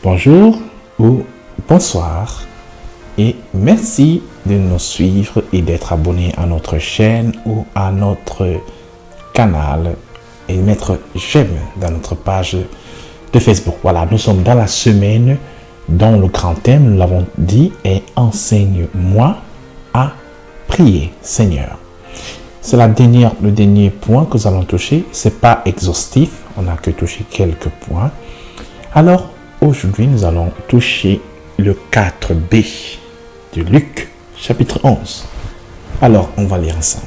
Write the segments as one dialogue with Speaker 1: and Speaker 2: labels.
Speaker 1: Bonjour ou bonsoir et merci de nous suivre et d'être abonné à notre chaîne ou à notre canal et mettre j'aime dans notre page de Facebook. Voilà, nous sommes dans la semaine dont le grand thème, nous l'avons dit, est enseigne-moi à prier, Seigneur. C'est le dernier point que nous allons toucher. C'est pas exhaustif, on n'a que touché quelques points. Alors, aujourd'hui, nous allons toucher le 4b de Luc, chapitre 11. Alors, on va lire ensemble.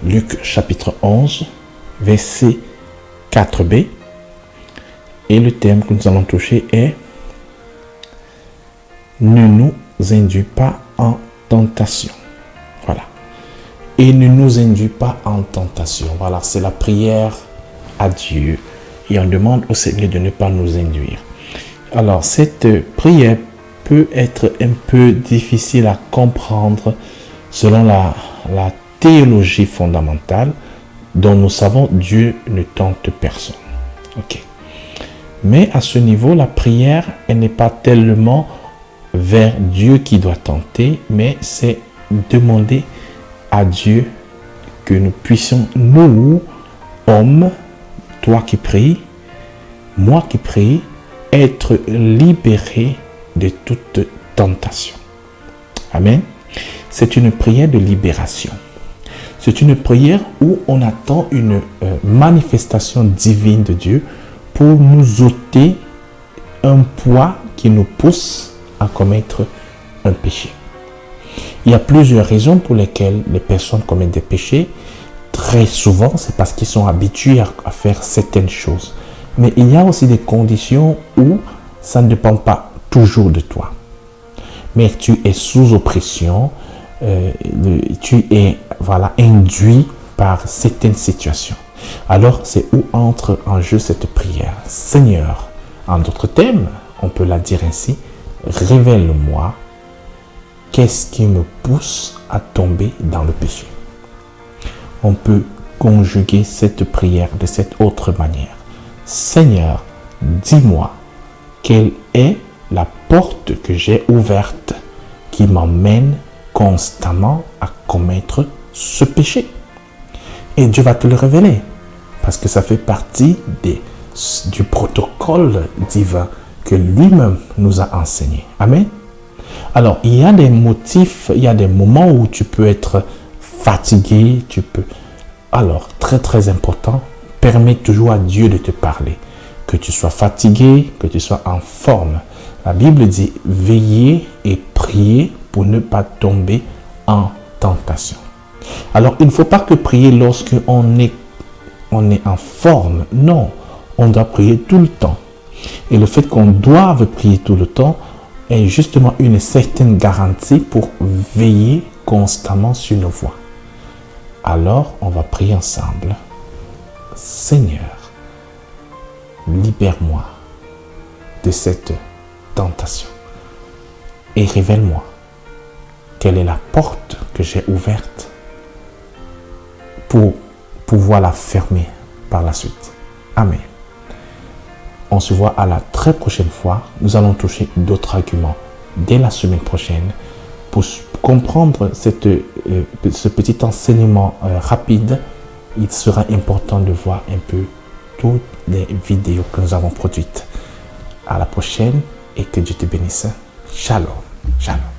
Speaker 1: Luc, chapitre 11, verset 4b. Et le thème que nous allons toucher est « Ne nous induis pas en tentation ». Voilà. Et ne nous induis pas en tentation. Voilà, c'est la prière à Dieu. Et on demande au Seigneur de ne pas nous induire. Alors, cette prière peut être un peu difficile à comprendre selon la théologie fondamentale dont nous savons Dieu ne tente personne. Ok. Mais à ce niveau, la prière, elle n'est pas tellement vers Dieu qui doit tenter, mais c'est demander à Dieu que nous puissions, nous, hommes, toi qui pries, moi qui prie, être libérés de toute tentation. Amen. C'est une prière de libération. C'est une prière où on attend une manifestation divine de Dieu pour nous ôter un poids qui nous pousse à commettre un péché. Il y a plusieurs raisons pour lesquelles les personnes commettent des péchés. Très souvent, c'est parce qu'ils sont habitués à faire certaines choses. Mais il y a aussi des conditions où ça ne dépend pas toujours de toi. Mais tu es sous oppression, tu es induit par certaines situations. Alors, c'est où entre en jeu cette prière. Seigneur, en d'autres termes, on peut la dire ainsi, révèle-moi qu'est-ce qui me pousse à tomber dans le péché. On peut conjuguer cette prière de cette autre manière. Seigneur, dis-moi quelle est la porte que j'ai ouverte qui m'emmène constamment à commettre ce péché. Et Dieu va te le révéler parce que ça fait partie du protocole divin que lui-même nous a enseigné. Amen. Alors, il y a des motifs, il y a des moments où tu peux être fatigué, Alors, très très important, permets toujours à Dieu de te parler. Que tu sois fatigué, que tu sois en forme. La Bible dit, veillez et priez pour ne pas tomber en tentation. Alors, il ne faut pas que prier lorsque on est en forme. Non, on doit prier tout le temps. Et le fait qu'on doive prier tout le temps est justement une certaine garantie pour veiller constamment sur nos voies. Alors, on va prier ensemble. Seigneur, libère-moi de cette tentation et révèle-moi quelle est la porte que j'ai ouverte pour pouvoir la fermer par la suite. Amen. On se voit à la très prochaine fois. Nous allons toucher d'autres arguments dès la semaine prochaine pour comprendre ce petit enseignement rapide. Il sera important de voir un peu toutes les vidéos que nous avons produites. À la prochaine et que Dieu te bénisse. Shalom. Shalom.